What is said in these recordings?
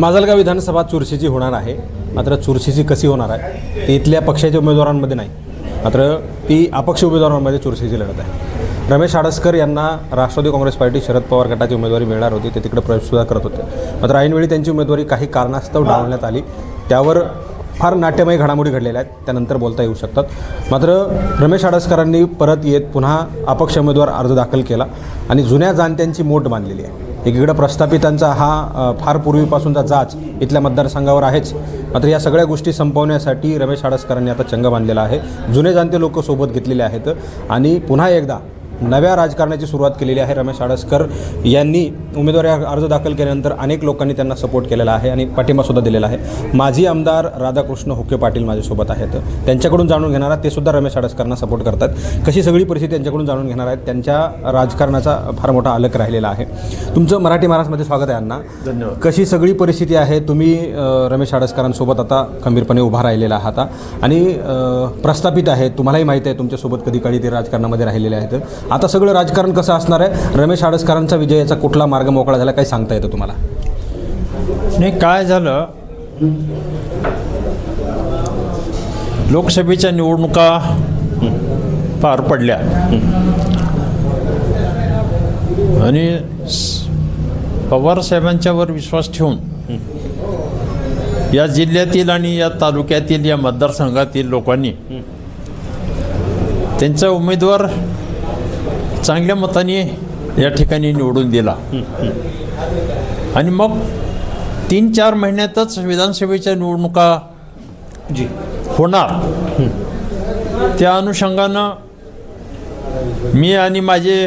माजलगाव विधानसभा चुरशीची होणार आहे, मात्र चुरशीची कशी होणार आहे ती इथल्या पक्षाच्या उमेदवारांमध्ये नाही, मात्र ती अपक्ष उमेदवारांमध्ये चुरशीची लढत आहे. रमेश आडसकर यांना राष्ट्रवादी काँग्रेस पार्टी शरद पवार गटाची उमेदवारी मिळणार होती, ते तिकडे प्रवेशसुद्धा करत होते. मात्र ऐनवेळी त्यांची उमेदवारी काही कारणास्तव डावलण्यात आली. त्यावर फार नाट्यमय घडामोडी घडलेल्या आहेत, त्यानंतर बोलता येऊ शकतात. मात्र रमेश आडसकरांनी परत येत पुन्हा अपक्ष उमेदवार अर्ज दाखल केला आणि जुन्या जाणत्यांची मोठ बांधलेली आहे. एकीकडे प्रस्थापितांचा हा फार पूर्वीपासूनचा जाच इथल्या मतदारसंघावर आहेच, मात्र या सगळ्या गोष्टी संपवण्यासाठी रमेश आडसकरांनी आता चंग बांधलेला आहे. जुने जाणते लोक सोबत घेतलेले आहेत आणि पुन्हा एकदा नव्या राजकारणाची सुरुवात केलेली आहे. रमेश आडसकर यांनी उमेदवारी अर्ज दाखल केल्यानंतर अनेक लोकांनी त्यांना सपोर्ट केलेला आहे आणि पाठिंबासुद्धा दिलेला आहे. माजी आमदार राधाकृष्ण हुक्के पाटील माझ्यासोबत आहेत, त्यांच्याकडून जाणून घेणार आहेत. ते सुद्धा रमेश आडसकरांना सपोर्ट करतात. कशी सगळी परिस्थिती त्यांच्याकडून जाणून घेणार आहेत. त्यांच्या राजकारणाचा फार मोठा आलेख राहिलेला आहे. तुमचं मराठी महाराजमध्ये स्वागत आहे अण्णा. धन्यवाद. कशी सगळी परिस्थिती आहे? तुम्ही रमेश आडसकरांसोबत आता खंबीरपणे उभा राहिलेला आहात आणि प्रस्थापित आहे, तुम्हालाही माहीत आहे तुमच्यासोबत कधी काळी ते राजकारणामध्ये राहिलेले आहेत. आता सगळं राजकारण कसं असणार आहे? रमेश आडसकरांचा विजयाचा कुठला मार्ग मोकळा झाला, काही सांगता येतं तुम्हाला? नाही, काय झालं, लोकसभेच्या निवडणुका पार पडल्या आणि पवार साहेबांच्यावर विश्वास ठेवून या जिल्ह्यातील आणि या तालुक्यातील या मतदारसंघातील लोकांनी त्यांचा उमेदवार चांगल्या मताने या ठिकाणी निवडून दिला आणि मग 3-4 महिन्यातच विधानसभेच्या निवडणुका होणार. त्या अनुषंगानं मी आणि माझे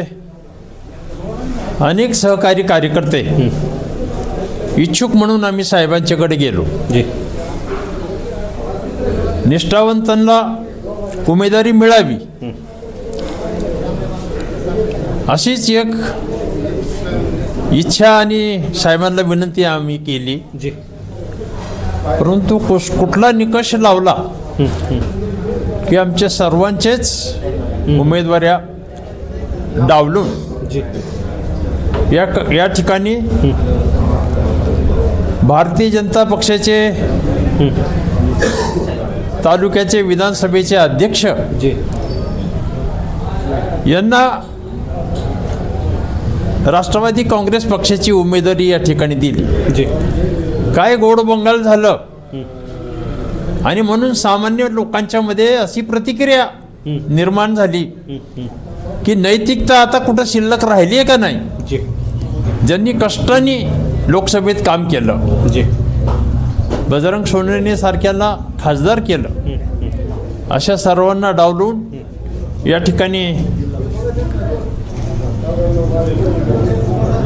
अनेक सहकारी कार्यकर्ते इच्छुक म्हणून आम्ही साहेबांच्याकडे गेलो. निष्ठावंतांना उमेदवारी मिळावी अशीच एक इच्छा आणि साहेबांना विनंती आम्ही केली. परंतु कुठला निकष लावला की आमच्या सर्वांचेच उमेदवाऱ्या डावलून या ठिकाणी भारतीय जनता पक्षाचे तालुक्याचे विधानसभेचे अध्यक्ष यांना राष्ट्रवादी काँग्रेस पक्षाची उमेदवारी या ठिकाणी दिली. काय गोडबंगाल झालं आणि म्हणून सामान्य लोकांच्या मध्ये अशी प्रतिक्रिया निर्माण झाली की नैतिकता आता कुठं शिल्लक राहिली आहे का नाही. ज्यांनी कष्टाने लोकसभेत काम केलं, बजरंग सोनवणे सारख्याला खासदार केलं, अशा सर्वांना डावलून या ठिकाणी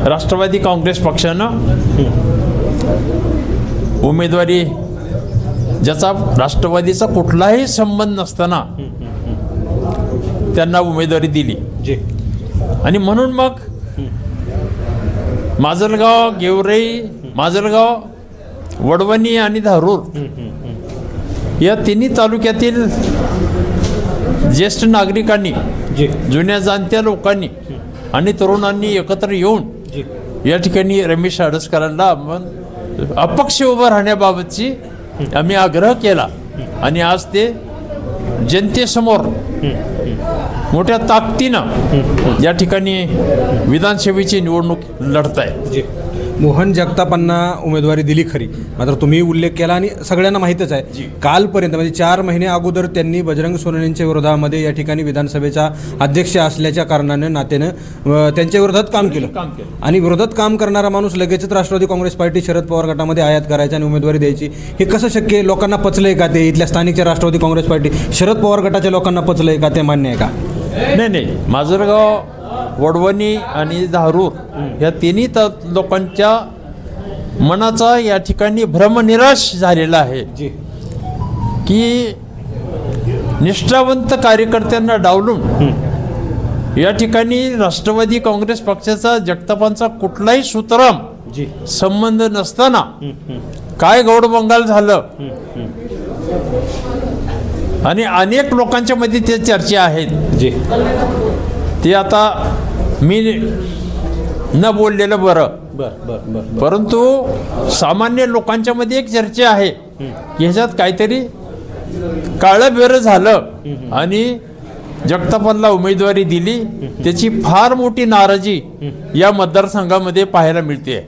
राष्ट्रवादी काँग्रेस पक्षानं उमेदवारी, ज्याचा राष्ट्रवादीचा कुठलाही संबंध नसताना त्यांना उमेदवारी दिली. आणि म्हणून मग माजलगाव, गेवराई, माजलगाव, वडवणी आणि धारूर या तिन्ही तालुक्यातील ज्येष्ठ नागरिकांनी, जुन्या जाणत्या लोकांनी आणि तरुणांनी एकत्र येऊन या ठिकाणी रमेश आडसकरांना अपक्ष उभं राहण्याबाबतची आम्ही आग्रह केला आणि आज ते जनतेसमोर मोठ्या ताकदीनं या ठिकाणी विधानसभेची निवडणूक लढत आहे. मोहन जगतापांना उमेदवारी दिली खरी, मात्र तुम्ही उल्लेख केला आणि सगळ्यांना माहीतच आहे, कालपर्यंत म्हणजे 4 महिने अगोदर त्यांनी बजरंग सोनवणेंच्या विरोधामध्ये या ठिकाणी विधानसभेचा अध्यक्ष असल्याच्या कारणानं नात्यानं त्यांच्या विरोधात काम केलं आणि विरोधात काम करणारा माणूस लगेचच राष्ट्रवादी काँग्रेस पार्टी शरद पवार गटामध्ये आयात करायची आणि उमेदवारी द्यायची. हे कसं शक्य आहे? लोकांना पचलंय का ते? इथल्या स्थानिकच्या राष्ट्रवादी काँग्रेस पार्टी शरद पवार गटाच्या लोकांना पचलंय का? ते मान्य आहे का? नाही, माजलगाव, वडवणी आणि धारूर या तिन्ही लोकांच्या मनाचा या ठिकाणी भ्रमनिराश झालेला आहे की निष्ठावंत कार्यकर्त्यांना डावलून या ठिकाणी राष्ट्रवादी काँग्रेस पक्षाचा जगतापांचा कुठलाही सुतराम संबंध नसताना काय गौडबंगाल झालं आणि अनेक लोकांच्या मध्ये ते चर्चा आहेत. ते आता मी न बोललेलं बरं. बरं बरं बरं परंतु सामान्य लोकांच्या मध्ये एक चर्चा आहे की ह्याच्यात काहीतरी काळं बेरं झालं आणि जगतापांना उमेदवारी दिली, त्याची फार मोठी नाराजी या मतदारसंघामध्ये पाहायला मिळते.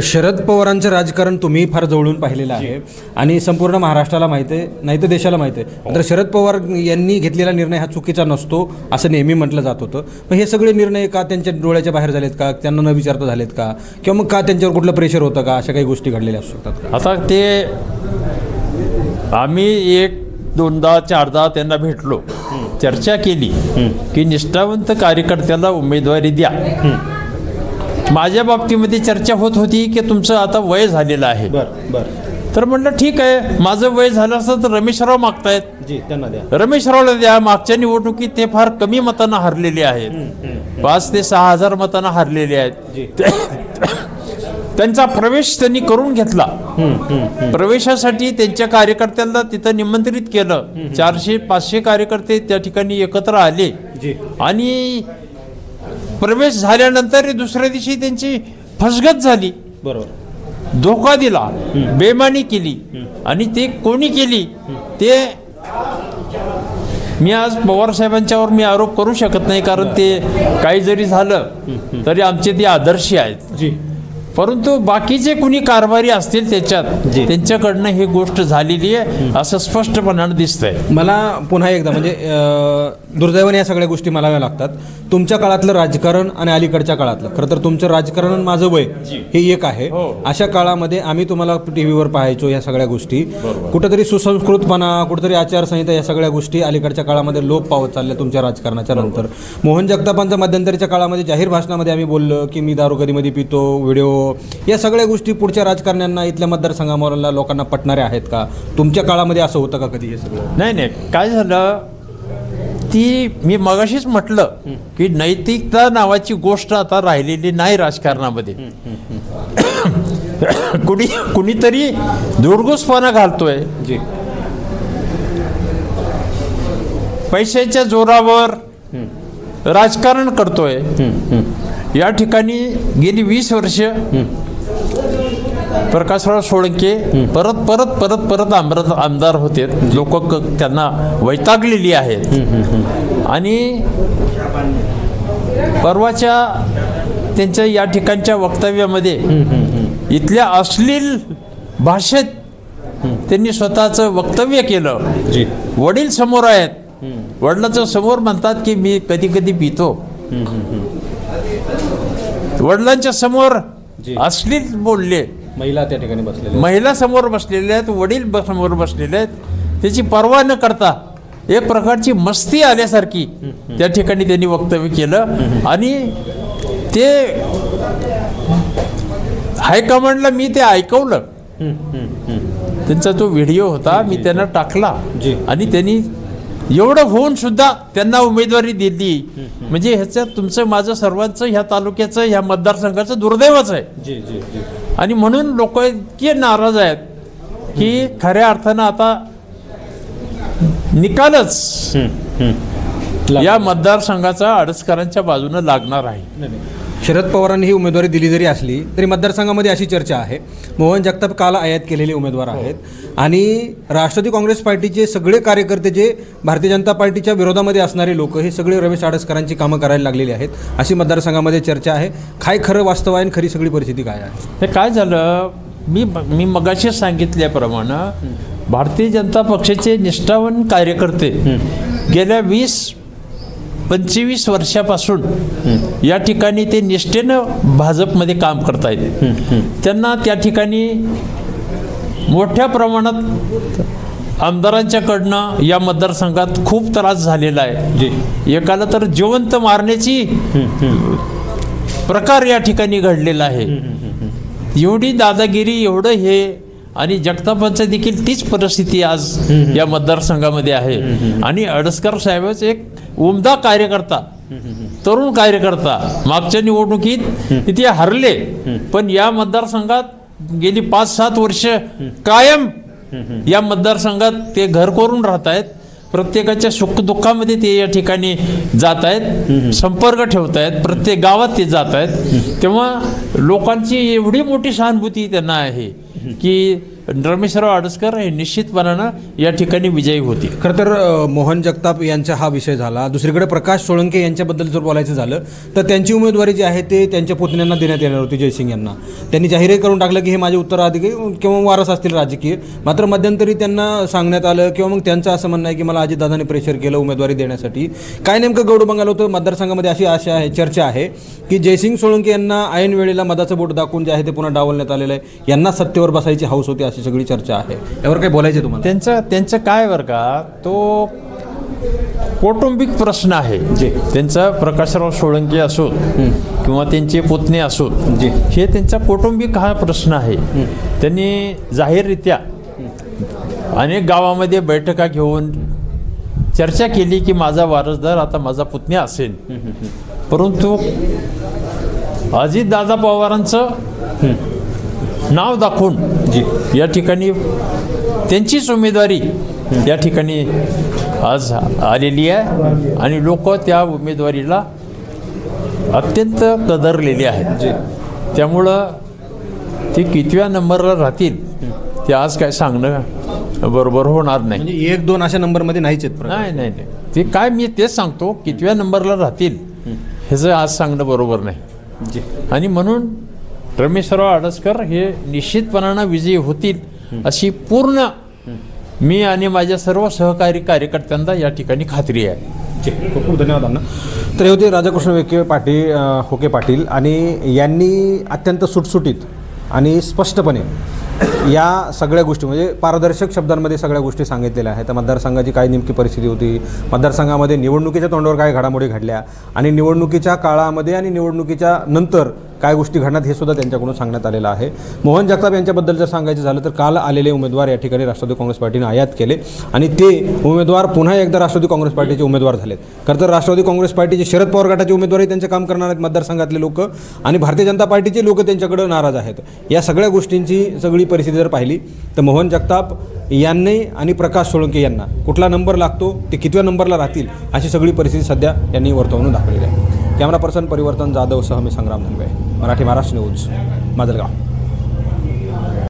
शरद पवारांचं राजकारण तुम्ही फार जवळून पाहिलेलं आहे आणि संपूर्ण महाराष्ट्राला माहिती आहे, नाही तर देशाला माहिती आहे. तर शरद पवार यांनी घेतलेला निर्णय हा चुकीचा नसतो असं नेहमी म्हटलं जात होतं. मग हे सगळे निर्णय का त्यांच्या डोळ्याच्या बाहेर झालेत का, त्यांना न विचारता झालेत का, किंवा मग का त्यांच्यावर कुठलं प्रेशर होतं का, अशा काही गोष्टी घडलेल्या असू शकतात का? आता ते आम्ही एक दोनदा चारदा त्यांना भेटलो, चर्चा केली की निष्ठावंत कार्यकर्त्याला उमेदवारी द्या. माझ्या बाबतीमध्ये चर्चा होत होती की तुमचं आता वय झालेलं आहे. बरं बरं. तर म्हटलं ठीक आहे, माझं वय झालं असतं तर रमेशराव मागतायत, जी त्यांना द्या. रमेशरावला द्या. मागच्या निवडणुकीत ते फार कमी मतांना हरलेले आहेत, 5 ते 6 हजार मतांना हरलेले आहेत. त्यांचा प्रवेश त्यांनी करून घेतला. प्रवेशासाठी त्यांच्या कार्यकर्त्यांना तिथं निमंत्रित केलं. 400-500 कार्यकर्ते त्या ठिकाणी एकत्र आले आणि प्रवेश झाल्यानंतर दुसऱ्या दिवशी त्यांची फसगत झाली. बरोबर. धोका दिला, बेमानी केली. आणि ते कोणी केली ते मी आज पवार साहेबांच्यावर मी आरोप करू शकत नाही, कारण ते काही जरी झालं तरी आमचे ते आदर्शी आहेत. परंतु बाकीचे कुणी कारभारी असतील त्याच्यात, त्यांच्याकडनं ही गोष्ट झालेली आहे असं स्पष्टपणाने दिसतंय. मला पुन्हा एकदा म्हणजे दुर्दैवाने या सगळ्या गोष्टी मला लागतात. तुमच्या काळातलं राजकारण आणि अलीकडच्या काळातलं, खरं तर तुमचं राजकारण आणि माझं वय हे एक आहे. अशा काळामध्ये आम्ही तुम्हाला टीव्हीवर पाहायचो या सगळ्या गोष्टी. कुठेतरी सुसंस्कृतपणा, कुठेतरी आचारसंहिता, या सगळ्या गोष्टी अलीकडच्या काळामध्ये लोप पावत चालल्या तुमच्या राजकारणाच्या नंतर. मोहन जगतापांच्या मध्यंतरीच्या काळामध्ये जाहीर भाषणामध्ये आम्ही बोललो की मी दारू कधीमध्ये पितो, व्हिडिओ, या सगळ्या गोष्टी पुढच्या राजकारण्यांना, इथल्या मतदारसंघामधल्या लोकांना पटणाऱ्या आहेत का? तुमच्या काळामध्ये असं होतं का कधी हे सगळं? नाही, काय झालं ती मी मगाशीच म्हटलं की नैतिकता नावाची गोष्ट आता राहिलेली नाही राजकारणामध्ये. कुणीतरी दुर्गुसपणा घालतोय, पैशाच्या जोरावर राजकारण करतोय. या ठिकाणी गेली 20 वर्ष प्रकाशराव सोळंके परत आमदार होते. लोक त्यांना वैतागलेली आहेत. आणि परवाच्या त्यांच्या या ठिकाणच्या वक्तव्यामध्ये इथल्या अश्लील भाषेत त्यांनी स्वतःचं वक्तव्य केलं. वडील समोर आहेत, वडिलाचं समोर म्हणतात की मी कधी कधी पितो. वडिलांच्या समोर अश्लील बोलले. महिला त्या ठिकाणी बसलेल्या, महिला समोर बसलेल्या आहेत, वडील समोर बसलेले आहेत. त्याची पर्वा न करता एक प्रकारची मस्ती आल्यासारखी त्या ठिकाणी त्यांनी वक्तव्य केलं. आणि ते हायकमांडला मी ते ऐकवलं. त्यांचा तो व्हिडिओ होता, मी त्यांना टाकला. आणि त्यांनी एवढं होऊन सुद्धा त्यांना उमेदवारी दिली. म्हणजे ह्याच्यात तुमचं माझं सर्वांचं ह्या तालुक्याचं ह्या मतदारसंघाचं दुर्दैवच आहे. आणि म्हणून लोक इतके नाराज आहेत की खऱ्या अर्थानं आता निकालच या मतदारसंघाचा आडसकरांच्या बाजूनं लागणार आहे. शरद पवारांनी ही उमेदवारी दिली जरी असली तरी मतदारसंघामध्ये अशी चर्चा आहे, मोहन जगताप काल आयात केलेले उमेदवार आहेत आणि राष्ट्रवादी काँग्रेस पार्टीचे सगळे कार्यकर्ते जे भारतीय जनता पार्टीच्या विरोधामध्ये असणारे लोक हे सगळे रमेश आडसकरांची कामं करायला लागलेली आहेत अशी मतदारसंघामध्ये चर्चा आहे. काय खरं वास्तव आहे आणि खरी सगळी परिस्थिती काय आहे? हे काय झालं, मी मगाशी सांगितल्याप्रमाणे भारतीय जनता पक्षाचे निष्ठावान कार्यकर्ते गेल्या 20-25 वर्षापासून या ठिकाणी ते निष्ठेनं भाजपमध्ये काम करतायत. त्यांना त्या ठिकाणी मोठ्या प्रमाणात आमदारांच्याकडनं या मतदारसंघात खूप त्रास झालेला आहे. एकाला तर जिवंत मारण्याची प्रकार या ठिकाणी घडलेला आहे. एवढी दादागिरी, एवढं हे, आणि जगतापांचं देखील तीच परिस्थिती आज या मतदारसंघामध्ये आहे. आणि आडसकर साहेबच एक उमदा कार्यकर्ता, तरुण कार्यकर्ता, मागच्या निवडणुकीत तिथे हरले पण या मतदारसंघात गेली 5-7 वर्ष कायम या मतदारसंघात ते घर करून राहत आहेत. प्रत्येकाच्या सुखदुःखामध्ये ते या ठिकाणी जात आहेत, संपर्क ठेवत आहेत, प्रत्येक गावात ते जात आहेत. तेव्हा लोकांची एवढी मोठी सहानुभूती त्यांना आहे की रमेशराव आडसकर हे निश्चितपणानं या ठिकाणी विजयी होतील. खरं तर मोहन जगताप यांचा हा विषय झाला. दुसरीकडे प्रकाश सोळंके यांच्याबद्दल जर बोलायचं झालं तर त्यांची उमेदवारी जी आहे ते त्यांच्या पुतण्यांना देण्यात येणार होती, जयसिंग यांना. त्यांनी जाहीरही करून टाकलं की हे माझे उत्तराधिकारी किंवा वारस असतील राजकीय. मात्र मध्यंतरी त्यांना सांगण्यात आलं किंवा मग त्यांचं असं म्हणणं आहे की मला अजितदादांनी प्रेशर केलं उमेदवारी देण्यासाठी. काय नेमकं गौड बंगाल होतं मतदारसंघामध्ये अशी आशा आहे, चर्चा आहे की जयसिंग सोळंके यांना ऐन वेळेला मधाचं बोट दाखवून जे आहे ते पुन्हा डावलण्यात आलेलं आहे. यांना सत्तेवर बसायची हौस होती अशी सगळी चर्चा आहे. यावर काय बोलायचे तुम्हाला? त्यांचं काय बरं का, तो कौटुंबिक प्रश्न आहे. त्यांचा प्रकाशराव सोळंके असो किंवा त्यांचे पुतणे असो, हे त्यांचा कौटुंबिक हा प्रश्न आहे. त्यांनी जाहीररित्या अनेक गावामध्ये बैठका घेऊन चर्चा केली की माझा वारसदार आता माझा पुतण्या असेल. परंतु अजितदादा पवारांचं नाव दाखवून या ठिकाणी त्यांचीच उमेदवारी या ठिकाणी आज आलेली आहे आणि लोक त्या उमेदवारीला अत्यंत कदरलेले आहेत. त्यामुळं ते कितव्या नंबरला राहतील ते आज काय सांगणं बरोबर होणार नाही. म्हणजे 1-2 अशा नंबरमध्ये नाहीच आहेत. नाही, ते काय मी तेच सांगतो, कितव्या नंबरला राहतील ह्याचं आज सांगणं बरोबर नाही. आणि म्हणून रमेशराव आडसकर हे निश्चितपणानं विजयी होतील अशी पूर्ण मी आणि माझ्या सर्व सहकारी कार्यकर्त्यांना या ठिकाणी खात्री आहे. खूप खूप धन्यवाद अण्णा. तर हे होते राधाकृष्ण होके पाटील आणि यांनी अत्यंत सुटसुटीत आणि स्पष्टपणे या सगळ्या गोष्टी म्हणजे पारदर्शक शब्दांमध्ये सगळ्या गोष्टी सांगितलेल्या आहेत. तर मतदारसंघाची काय नेमकी परिस्थिती होती, मतदारसंघामध्ये निवडणुकीच्या तोंडावर काय घडामोडी घडल्या आणि निवडणुकीच्या काळामध्ये आणि निवडणुकीच्या नंतर काय गोष्टी घडणार हे सुद्धा त्यांच्याकडून सांगण्यात आलेलं आहे. मोहन जगताप यांच्याबद्दल जर सांगायचं झालं तर काल आलेले उमेदवार या ठिकाणी राष्ट्रवादी काँग्रेस पार्टीने आयात केले आणि ते उमेदवार पुन्हा एकदा राष्ट्रवादी काँग्रेस पार्टीचे उमेदवार झालेत. खरं तर राष्ट्रवादी काँग्रेस पार्टीचे शरद पवार गटाचे उमेदवारही त्यांचे काम करणार आहेत मतदारसंघातले लोक आणि भारतीय जनता पार्टीचे लोक त्यांच्याकडे नाराज आहेत. या सगळ्या गोष्टींची सगळी परिस्थिती जर पाहिली तर मोहन जगताप यांनी आणि प्रकाश सोळंके यांना कुठला नंबर लागतो, ते कितव्या नंबरला राहतील अशी सगळी परिस्थिती सध्या यांनी वर्तवून दाखवलेली आहे. कॅमेरा पर्सन परिवर्तन जाधवसह मी संग्राम धनवे, मराठी महाराष्ट्र न्यूज, माजलगाव.